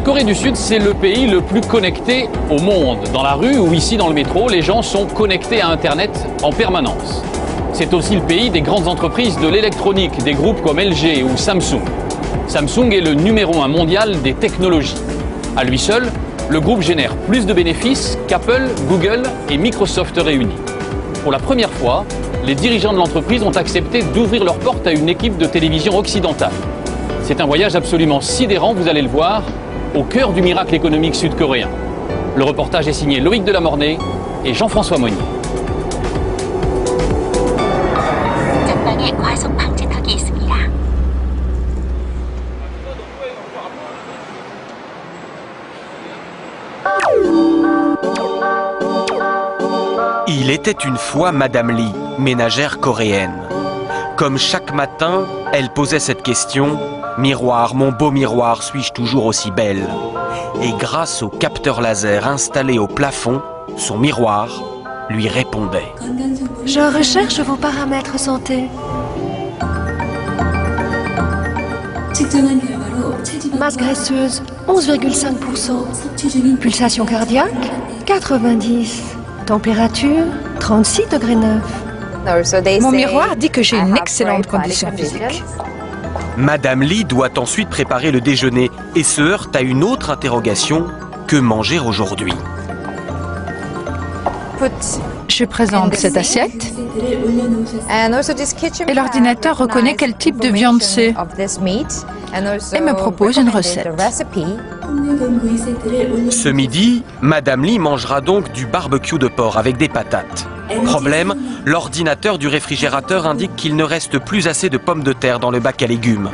La Corée du Sud, c'est le pays le plus connecté au monde. Dans la rue ou ici dans le métro, les gens sont connectés à Internet en permanence. C'est aussi le pays des grandes entreprises de l'électronique, des groupes comme LG ou Samsung. Samsung est le numéro 1 mondial des technologies. À lui seul, le groupe génère plus de bénéfices qu'Apple, Google et Microsoft réunis. Pour la première fois, les dirigeants de l'entreprise ont accepté d'ouvrir leurs portes à une équipe de télévision occidentale. C'est un voyage absolument sidérant, vous allez le voir, au cœur du miracle économique sud-coréen. Le reportage est signé Loïc Delamornay et Jean-François Monnier. Il était une fois Madame Lee, ménagère coréenne. Comme chaque matin, elle posait cette question: miroir, mon beau miroir, suis-je toujours aussi belle? Et grâce au capteur laser installé au plafond, son miroir lui répondait. Je recherche vos paramètres santé. Masse graisseuse, 11,5%. Pulsation cardiaque, 90. Température, 36 degrés 9. Mon miroir dit que j'ai une excellente condition physique. Madame Lee doit ensuite préparer le déjeuner et se heurte à une autre interrogation: que manger aujourd'hui? Je présente cette assiette et l'ordinateur reconnaît quel type de viande c'est et me propose une recette. Ce midi, Madame Lee mangera donc du barbecue de porc avec des patates. Problème, l'ordinateur du réfrigérateur indique qu'il ne reste plus assez de pommes de terre dans le bac à légumes.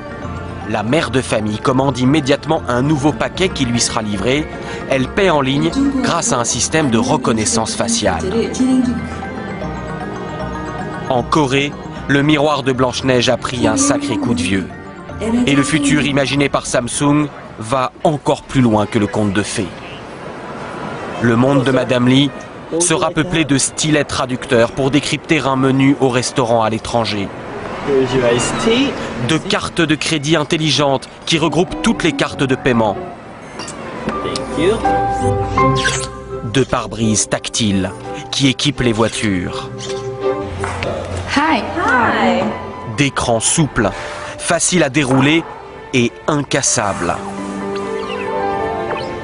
La mère de famille commande immédiatement un nouveau paquet qui lui sera livré. Elle paie en ligne grâce à un système de reconnaissance faciale. En Corée, le miroir de Blanche-Neige a pris un sacré coup de vieux. Et le futur imaginé par Samsung va encore plus loin que le conte de fées. Le monde de Madame Lee sera peuplé de stylets traducteurs pour décrypter un menu au restaurant à l'étranger. De cartes de crédit intelligentes qui regroupent toutes les cartes de paiement. De pare-brise tactiles qui équipent les voitures. D'écrans souples, faciles à dérouler et incassables.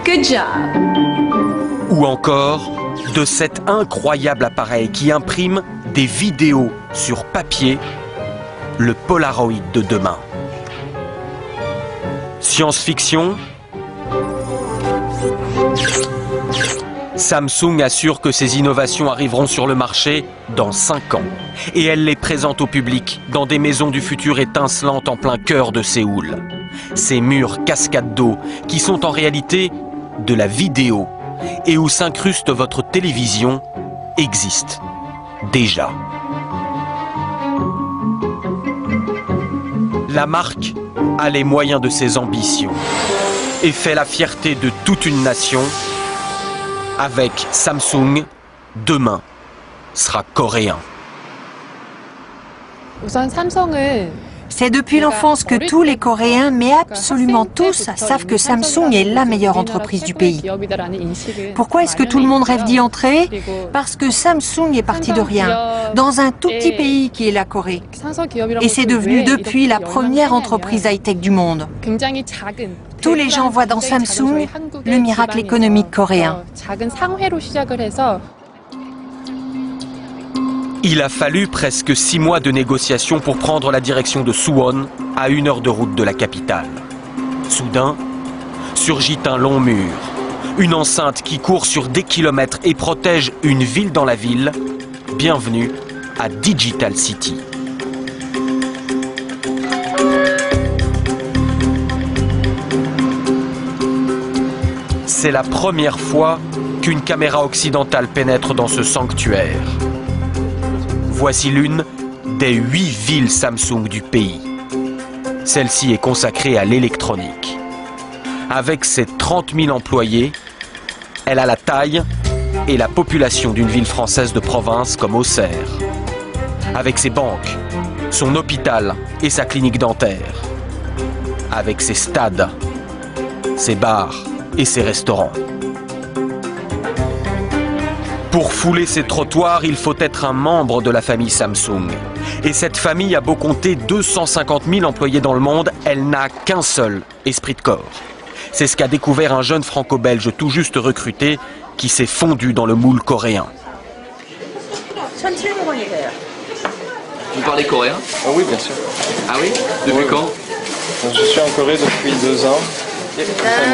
Good job. Ou encore de cet incroyable appareil qui imprime des vidéos sur papier, le Polaroid de demain. Science-fiction. Samsung assure que ces innovations arriveront sur le marché dans 5 ans. Et elle les présente au public dans des maisons du futur étincelantes en plein cœur de Séoul. Ces murs cascades d'eau qui sont en réalité de la vidéo et où s'incruste votre télévision existent déjà. La marque a les moyens de ses ambitions et fait la fierté de toute une nation. Avec Samsung, demain sera coréen. C'est depuis l'enfance que tous les Coréens, mais absolument tous, savent que Samsung est la meilleure entreprise du pays. Pourquoi est-ce que tout le monde rêve d'y entrer? Parce que Samsung est parti de rien, dans un tout petit pays qui est la Corée. Et c'est devenu depuis la première entreprise high-tech du monde. Tous les gens voient dans Samsung le miracle économique coréen. Il a fallu presque 6 mois de négociations pour prendre la direction de Suwon, à 1 heure de route de la capitale. Soudain, surgit un long mur, une enceinte qui court sur des kilomètres et protège une ville dans la ville. Bienvenue à Digital City. C'est la première fois qu'une caméra occidentale pénètre dans ce sanctuaire. Voici l'une des 8 villes Samsung du pays. Celle-ci est consacrée à l'électronique. Avec ses 30 000 employés, elle a la taille et la population d'une ville française de province comme Auxerre. Avec ses banques, son hôpital et sa clinique dentaire. Avec ses stades, ses bars, et ses restaurants. Pour fouler ces trottoirs, il faut être un membre de la famille Samsung. Et cette famille a beau compter 250 000 employés dans le monde, elle n'a qu'un seul esprit de corps. C'est ce qu'a découvert un jeune franco-belge tout juste recruté qui s'est fondu dans le moule coréen. Vous parlez coréen? Ah oui, bien sûr. Ah oui? Depuis quand? Je suis en Corée depuis 2 ans.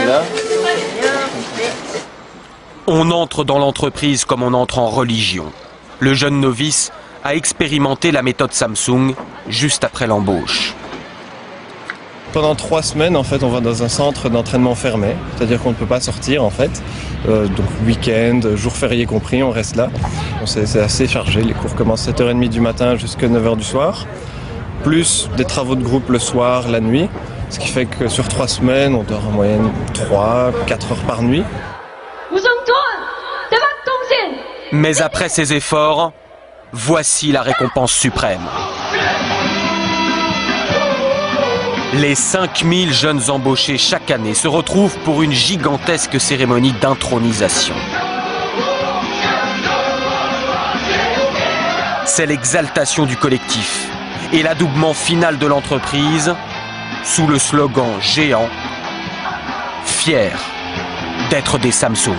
Là. On entre dans l'entreprise comme on entre en religion. Le jeune novice a expérimenté la méthode Samsung juste après l'embauche. Pendant 3 semaines, en fait, on va dans un centre d'entraînement fermé, c'est-à-dire qu'on ne peut pas sortir, en fait. Donc week-end, jours fériés compris, on reste là. C'est assez chargé, les cours commencent à 7h30 du matin jusqu'à 9h du soir, plus des travaux de groupe le soir, la nuit, ce qui fait que sur 3 semaines, on dort en moyenne 3-4 heures par nuit. Mais après ces efforts, voici la récompense suprême. Les 5000 jeunes embauchés chaque année se retrouvent pour une gigantesque cérémonie d'intronisation. C'est l'exaltation du collectif et l'adoubement final de l'entreprise sous le slogan géant « Fiers d'être des Samsung ».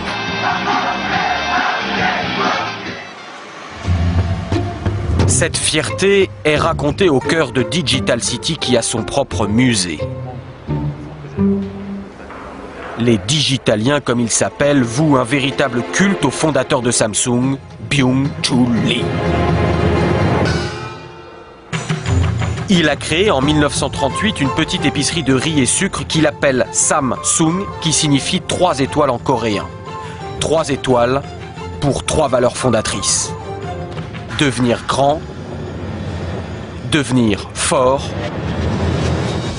Cette fierté est racontée au cœur de Digital City qui a son propre musée. Les Digitaliens, comme ils s'appellent, vouent un véritable culte au fondateur de Samsung, Byung-Chul Lee. Il a créé en 1938 une petite épicerie de riz et sucre qu'il appelle Samsung, qui signifie 3 étoiles en coréen. 3 étoiles pour 3 valeurs fondatrices. Devenir grand, devenir fort,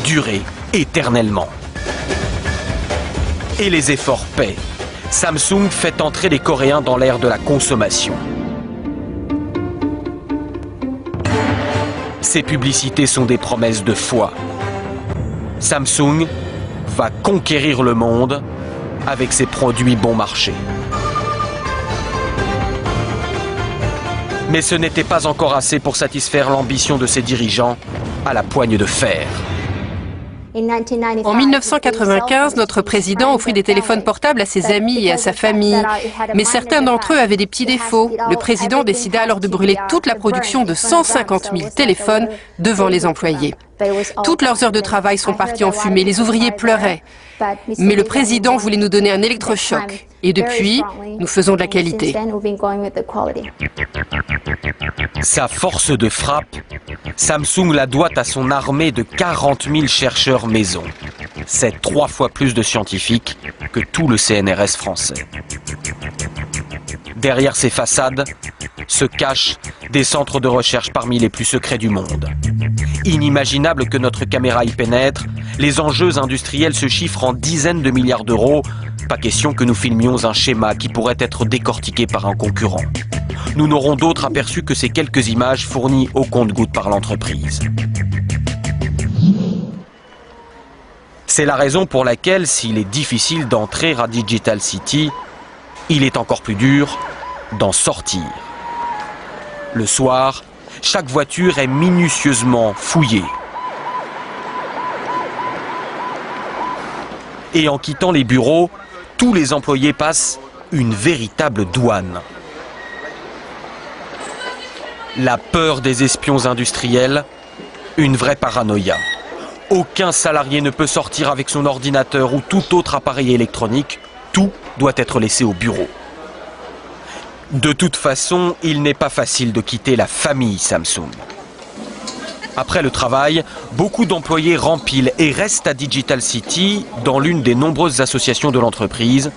durer éternellement. Et les efforts paient. Samsung fait entrer les Coréens dans l'ère de la consommation. Ces publicités sont des promesses de foi. Samsung va conquérir le monde avec ses produits bon marché. Mais ce n'était pas encore assez pour satisfaire l'ambition de ses dirigeants à la poigne de fer. En 1995, notre président offrit des téléphones portables à ses amis et à sa famille. Mais certains d'entre eux avaient des petits défauts. Le président décida alors de brûler toute la production de 150 000 téléphones devant les employés. Toutes leurs heures de travail sont parties en fumée, les ouvriers pleuraient. Mais le président voulait nous donner un électrochoc. Et depuis, nous faisons de la qualité. Sa force de frappe, Samsung la doit à son armée de 40 000 chercheurs maison. C'est 3 fois plus de scientifiques que tout le CNRS français. Derrière ces façades se cachent des centres de recherche parmi les plus secrets du monde. Inimaginable que notre caméra y pénètre, les enjeux industriels se chiffrent en dizaines de milliards d'euros. Pas question que nous filmions un schéma qui pourrait être décortiqué par un concurrent. Nous n'aurons d'autre aperçu que ces quelques images fournies au compte-gouttes par l'entreprise. C'est la raison pour laquelle, s'il est difficile d'entrer à Digital City, il est encore plus dur d'en sortir. Le soir, chaque voiture est minutieusement fouillée. Et en quittant les bureaux, tous les employés passent une véritable douane. La peur des espions industriels, une vraie paranoïa. Aucun salarié ne peut sortir avec son ordinateur ou tout autre appareil électronique. Tout doit être laissé au bureau. De toute façon, il n'est pas facile de quitter la famille Samsung. Après le travail, beaucoup d'employés rempilent et restent à Digital City dans l'une des nombreuses associations de l'entreprise,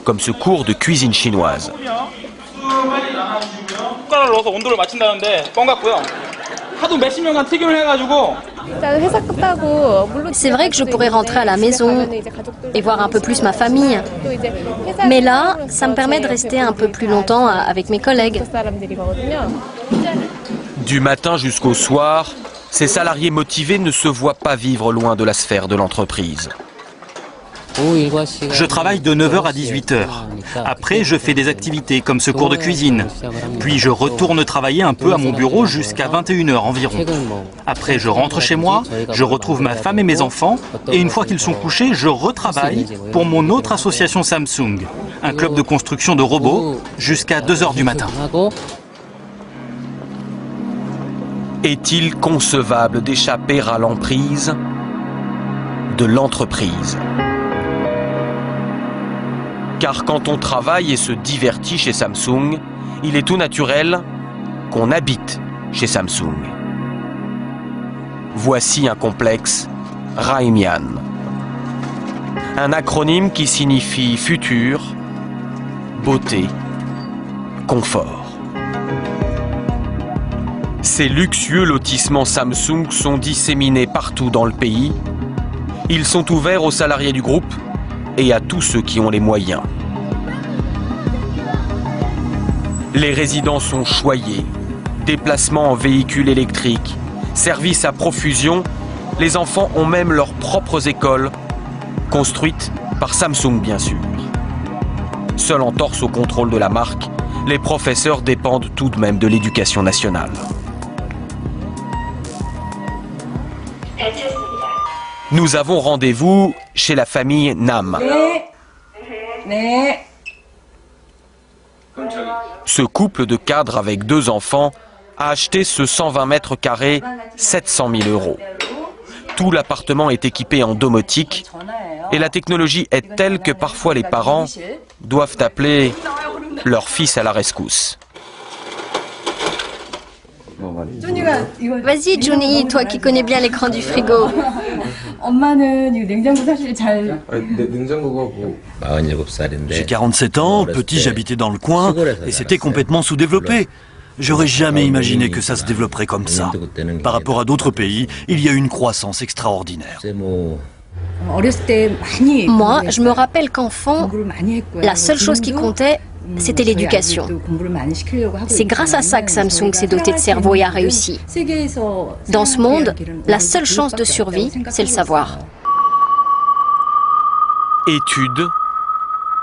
comme ce cours de cuisine chinoise. C'est vrai que je pourrais rentrer à la maison et voir un peu plus ma famille. Mais là, ça me permet de rester un peu plus longtemps avec mes collègues. Du matin jusqu'au soir, ces salariés motivés ne se voient pas vivre loin de la sphère de l'entreprise. Je travaille de 9h à 18h. Après, je fais des activités comme ce cours de cuisine. Puis je retourne travailler un peu à mon bureau jusqu'à 21h environ. Après, je rentre chez moi, je retrouve ma femme et mes enfants, et une fois qu'ils sont couchés, je retravaille pour mon autre association Samsung, un club de construction de robots, jusqu'à 2h du matin. Est-il concevable d'échapper à l'emprise de l'entreprise? Car quand on travaille et se divertit chez Samsung, il est tout naturel qu'on habite chez Samsung. Voici un complexe Raimian. Un acronyme qui signifie futur, beauté, confort. Ces luxueux lotissements Samsung sont disséminés partout dans le pays. Ils sont ouverts aux salariés du groupe et à tous ceux qui ont les moyens. Les résidents sont choyés. Déplacements en véhicules électriques, services à profusion. Les enfants ont même leurs propres écoles, construites par Samsung bien sûr. Seul entorse au contrôle de la marque, les professeurs dépendent tout de même de l'éducation nationale. Nous avons rendez-vous chez la famille Nam. Ce couple de cadres avec 2 enfants a acheté ce 120 mètres carrés 700 000 €. Tout l'appartement est équipé en domotique et la technologie est telle que parfois les parents doivent appeler leur fils à la rescousse. Vas-y, Johnny, toi qui connais bien l'écran du frigo. J'ai 47 ans, petit j'habitais dans le coin et c'était complètement sous-développé. J'aurais jamais imaginé que ça se développerait comme ça. Par rapport à d'autres pays, il y a eu une croissance extraordinaire. Moi, je me rappelle qu'enfant, la seule chose qui comptait, c'était l'éducation. C'est grâce à ça que Samsung s'est doté de cerveau et a réussi. Dans ce monde, la seule chance de survie, c'est le savoir. Études,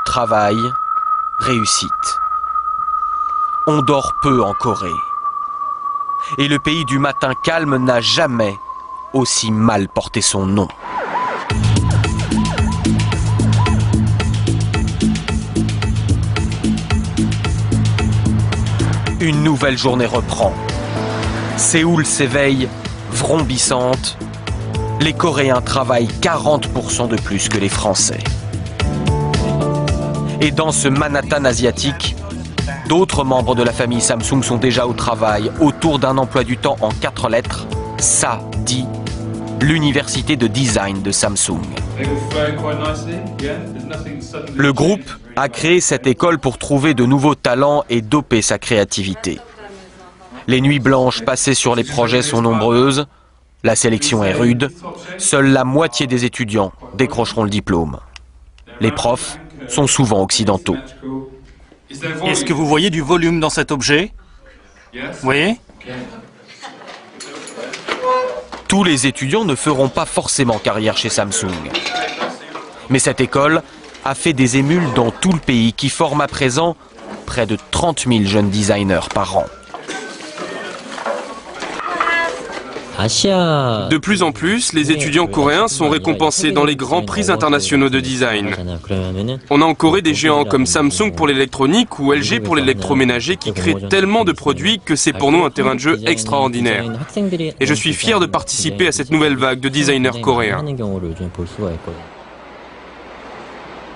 travail, réussite. On dort peu en Corée. Et le pays du matin calme n'a jamais aussi mal porté son nom. Une nouvelle journée reprend. Séoul s'éveille, vrombissante. Les Coréens travaillent 40% de plus que les Français. Et dans ce Manhattan asiatique, d'autres membres de la famille Samsung sont déjà au travail autour d'un emploi du temps en 4 lettres, SADI, l'université de design de Samsung. Le groupe a créé cette école pour trouver de nouveaux talents et doper sa créativité. Les nuits blanches passées sur les projets sont nombreuses, la sélection est rude, seule la moitié des étudiants décrocheront le diplôme. Les profs sont souvent occidentaux. Est-ce que vous voyez du volume dans cet objet? Vous voyez? Tous les étudiants ne feront pas forcément carrière chez Samsung. Mais cette école a fait des émules dans tout le pays qui forment à présent près de 30 000 jeunes designers par an. De plus en plus, les étudiants coréens sont récompensés dans les grands prix internationaux de design. On a en Corée des géants comme Samsung pour l'électronique ou LG pour l'électroménager qui créent tellement de produits que c'est pour nous un terrain de jeu extraordinaire. Et je suis fier de participer à cette nouvelle vague de designers coréens.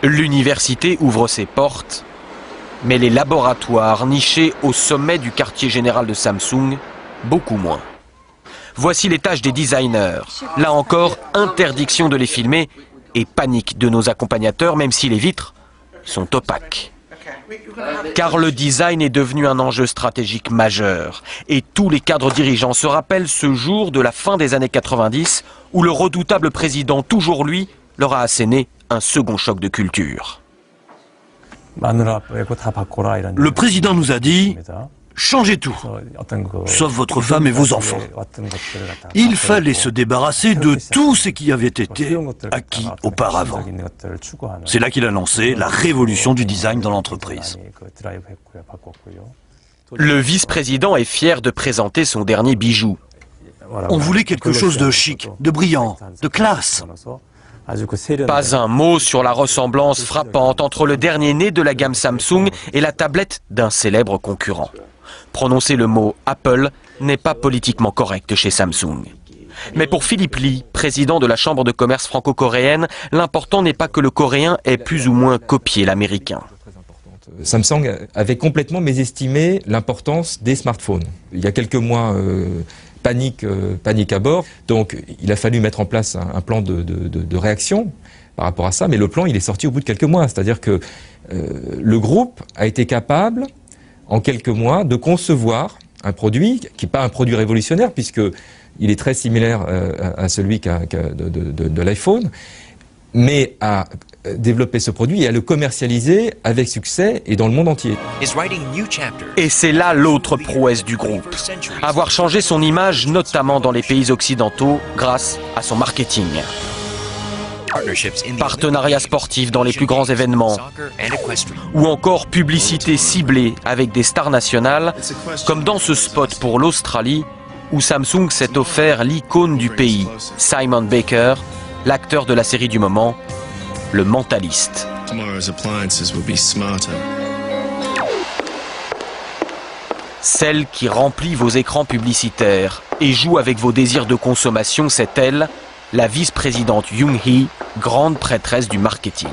L'université ouvre ses portes, mais les laboratoires nichés au sommet du quartier général de Samsung, beaucoup moins. Voici les tâches des designers. Là encore, interdiction de les filmer et panique de nos accompagnateurs, même si les vitres sont opaques. Car le design est devenu un enjeu stratégique majeur. Et tous les cadres dirigeants se rappellent ce jour de la fin des années 90 où le redoutable président, toujours lui, leur a asséné un second choc de culture. Le président nous a dit « changé tout, sauf votre femme et vos enfants. Il fallait se débarrasser de tout ce qui avait été acquis auparavant. C'est là qu'il a lancé la révolution du design dans l'entreprise. Le vice-président est fier de présenter son dernier bijou. On voulait quelque chose de chic, de brillant, de classe. Pas un mot sur la ressemblance frappante entre le dernier né de la gamme Samsung et la tablette d'un célèbre concurrent. Prononcer le mot Apple n'est pas politiquement correct chez Samsung. Mais pour Philippe Lee, président de la Chambre de commerce franco-coréenne, l'important n'est pas que le coréen ait plus ou moins copié l'américain. Samsung avait complètement mésestimé l'importance des smartphones. Il y a quelques mois, panique à bord. Donc il a fallu mettre en place un plan de réaction par rapport à ça. Mais le plan, il est sorti au bout de quelques mois. C'est-à-dire que le groupe a été capable, en quelques mois, de concevoir un produit qui n'est pas un produit révolutionnaire, puisqu'il est très similaire à celui de l'iPhone, mais à développer ce produit et à le commercialiser avec succès et dans le monde entier. Et c'est là l'autre prouesse du groupe. Avoir changé son image, notamment dans les pays occidentaux, grâce à son marketing. Partenariats sportifs dans les plus grands événements, ou encore publicité ciblée avec des stars nationales, comme dans ce spot pour l'Australie, où Samsung s'est offert l'icône du pays, Simon Baker, l'acteur de la série du moment, Le Mentaliste. Celle qui remplit vos écrans publicitaires et joue avec vos désirs de consommation, c'est elle, la vice-présidente Young-hee, grande prêtresse du marketing.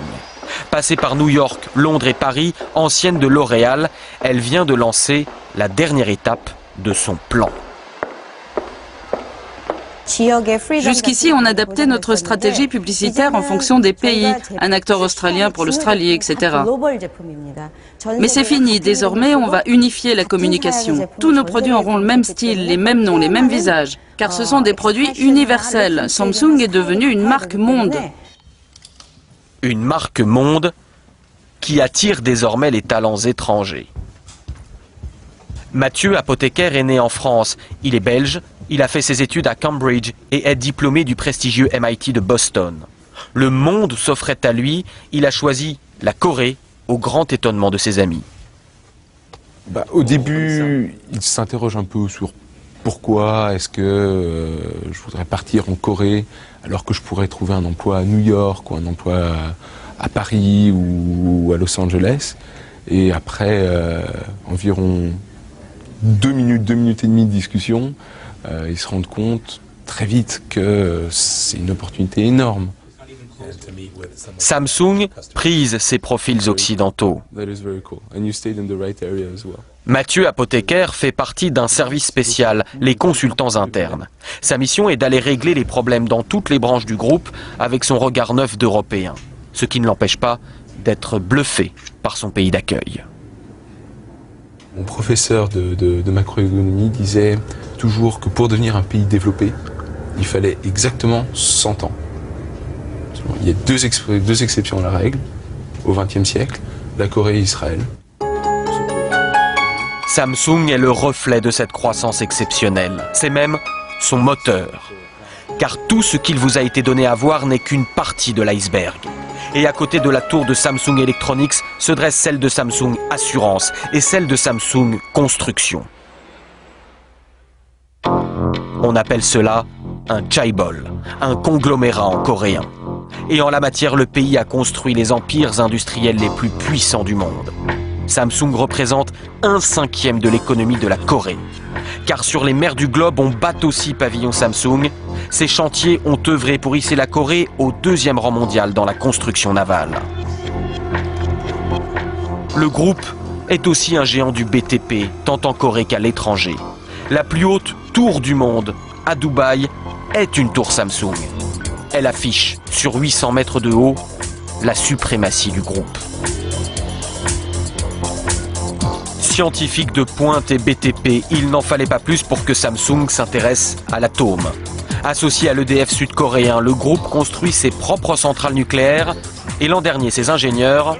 Passée par New York, Londres et Paris, ancienne de L'Oréal, elle vient de lancer la dernière étape de son plan. Jusqu'ici, on adaptait notre stratégie publicitaire en fonction des pays, un acteur australien pour l'Australie, etc. Mais c'est fini, désormais on va unifier la communication. Tous nos produits auront le même style, les mêmes noms, les mêmes visages, car ce sont des produits universels. Samsung est devenue une marque monde. Une marque monde qui attire désormais les talents étrangers. Mathieu, apothicaire, est né en France. Il est belge, il a fait ses études à Cambridge et est diplômé du prestigieux MIT de Boston. Le monde s'offrait à lui, il a choisi la Corée, au grand étonnement de ses amis. Au début, il s'interroge un peu sur pourquoi est-ce que je voudrais partir en Corée alors que je pourrais trouver un emploi à New York ou un emploi à Paris ou à Los Angeles. Et après environ 2 minutes et demie de discussion, ils se rendent compte très vite que c'est une opportunité énorme. Samsung prise ses profils occidentaux. Mathieu, apothicaire, fait partie d'un service spécial, les consultants internes. Sa mission est d'aller régler les problèmes dans toutes les branches du groupe avec son regard neuf d'Européen, ce qui ne l'empêche pas d'être bluffé par son pays d'accueil. Mon professeur de macroéconomie disait toujours que pour devenir un pays développé, il fallait exactement 100 ans. Il y a deux exceptions à la règle, au XXe siècle, la Corée et Israël. Samsung est le reflet de cette croissance exceptionnelle. C'est même son moteur. Car tout ce qu'il vous a été donné à voir n'est qu'une partie de l'iceberg. Et à côté de la tour de Samsung Electronics se dresse celle de Samsung Assurance et celle de Samsung Construction. On appelle cela un chaebol, un conglomérat en coréen. Et en la matière, le pays a construit les empires industriels les plus puissants du monde. Samsung représente 1/5 de l'économie de la Corée. Car sur les mers du globe, on bat aussi pavillon Samsung. Ces chantiers ont œuvré pour hisser la Corée au 2e rang mondial dans la construction navale. Le groupe est aussi un géant du BTP, tant en Corée qu'à l'étranger. La plus haute tour du monde, à Dubaï, est une tour Samsung. Elle affiche, sur 800 mètres de haut, la suprématie du groupe. Scientifique de pointe et BTP, il n'en fallait pas plus pour que Samsung s'intéresse à l'atome. Associé à l'EDF sud-coréen, le groupe construit ses propres centrales nucléaires et l'an dernier, ses ingénieurs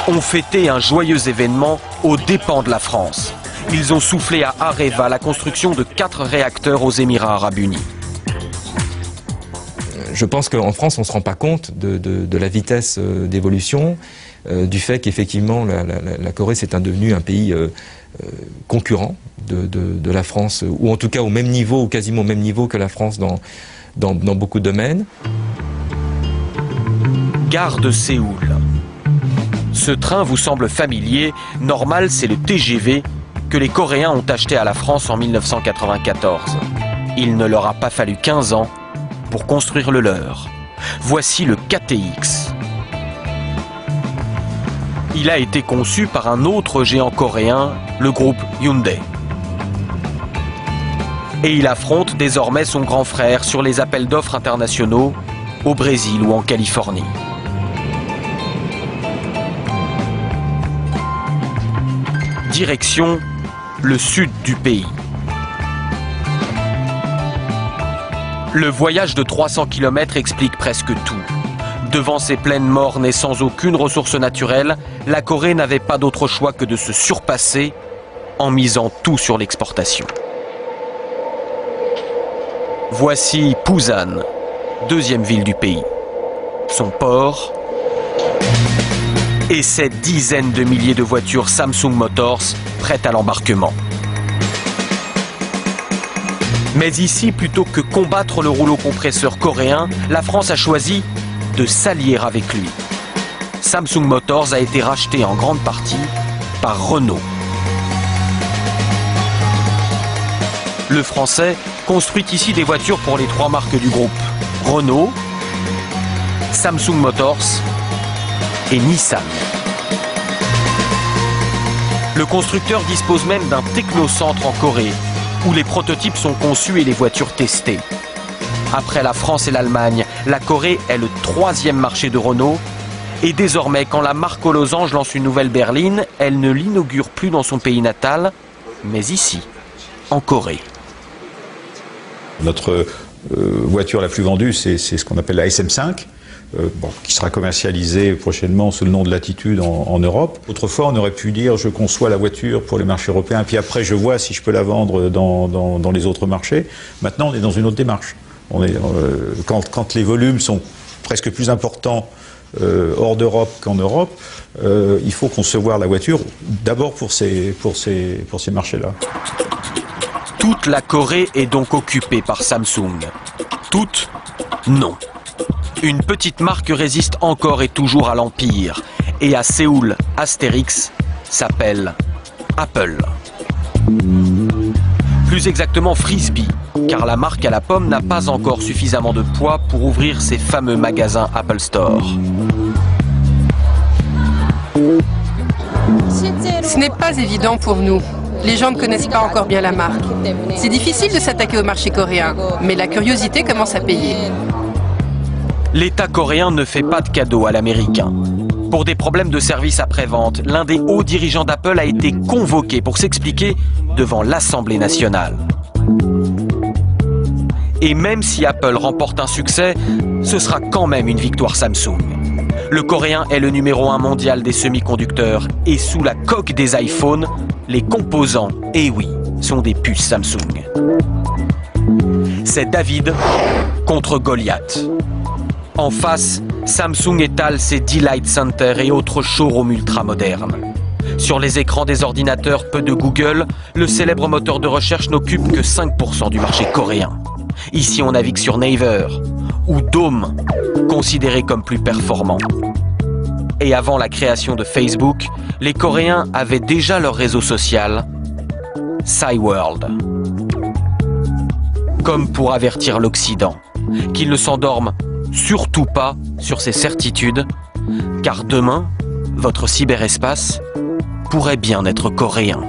ont fêté un joyeux événement aux dépens de la France. Ils ont soufflé à Areva la construction de 4 réacteurs aux Émirats arabes unis. Je pense qu'en France, on ne se rend pas compte de la vitesse d'évolution, du fait qu'effectivement la Corée s'est devenu un pays concurrent de la France, ou en tout cas au même niveau, ou quasiment au même niveau que la France dans beaucoup de domaines. Gare de Séoul. Ce train vous semble familier, normal, c'est le TGV que les Coréens ont acheté à la France en 1994. Il ne leur a pas fallu 15 ans pour construire le leur. Voici le KTX. Il a été conçu par un autre géant coréen, le groupe Hyundai. Et il affronte désormais son grand frère sur les appels d'offres internationaux au Brésil ou en Californie. Direction le sud du pays. Le voyage de 300 km explique presque tout. Devant ces plaines mornes et sans aucune ressource naturelle, la Corée n'avait pas d'autre choix que de se surpasser en misant tout sur l'exportation. Voici Busan, deuxième ville du pays. Son port et ses dizaines de milliers de voitures Samsung Motors prêtes à l'embarquement. Mais ici, plutôt que combattre le rouleau compresseur coréen, la France a choisi de s'allier avec lui. Samsung Motors a été racheté en grande partie par Renault. Le Français construit ici des voitures pour les 3 marques du groupe: Renault, Samsung Motors et Nissan. Le constructeur dispose même d'un technocentre en Corée, où les prototypes sont conçus et les voitures testées. Après la France et l'Allemagne, la Corée est le 3e marché de Renault. Et désormais, quand la marque aux losanges lance une nouvelle berline, elle ne l'inaugure plus dans son pays natal, mais ici, en Corée. Notre voiture la plus vendue, c'est ce qu'on appelle la SM5. Qui sera commercialisé prochainement sous le nom de Latitude en Europe. Autrefois, on aurait pu dire je conçois la voiture pour les marchés européens, puis après je vois si je peux la vendre dans les autres marchés. Maintenant, on est dans une autre démarche. Quand les volumes sont presque plus importants hors d'Europe qu'en Europe, il faut concevoir la voiture d'abord pour ces marchés-là. Toute la Corée est donc occupée par Samsung. Toute? Non. Une petite marque résiste encore et toujours à l'Empire. Et à Séoul, Astérix s'appelle Apple. Plus exactement Frisbee, car la marque à la pomme n'a pas encore suffisamment de poids pour ouvrir ses fameux magasins Apple Store. Ce n'est pas évident pour nous. Les gens ne connaissent pas encore bien la marque. C'est difficile de s'attaquer au marché coréen, mais la curiosité commence à payer. L'État coréen ne fait pas de cadeaux à l'américain. Pour des problèmes de service après-vente, l'un des hauts dirigeants d'Apple a été convoqué pour s'expliquer devant l'Assemblée nationale. Et même si Apple remporte un succès, ce sera quand même une victoire Samsung. Le Coréen est le numéro 1 mondial des semi-conducteurs et sous la coque des iPhones, les composants, et oui, sont des puces Samsung. C'est David contre Goliath. En face, Samsung étale ses Delight Center et autres showrooms ultra-modernes. Sur les écrans des ordinateurs peu de Google, le célèbre moteur de recherche n'occupe que 5% du marché coréen. Ici, on navigue sur Naver ou Dome, considéré comme plus performant. Et avant la création de Facebook, les Coréens avaient déjà leur réseau social, Cyworld. Comme pour avertir l'Occident, qu'il ne s'endorme surtout pas sur ses certitudes, car demain, votre cyberespace pourrait bien être coréen.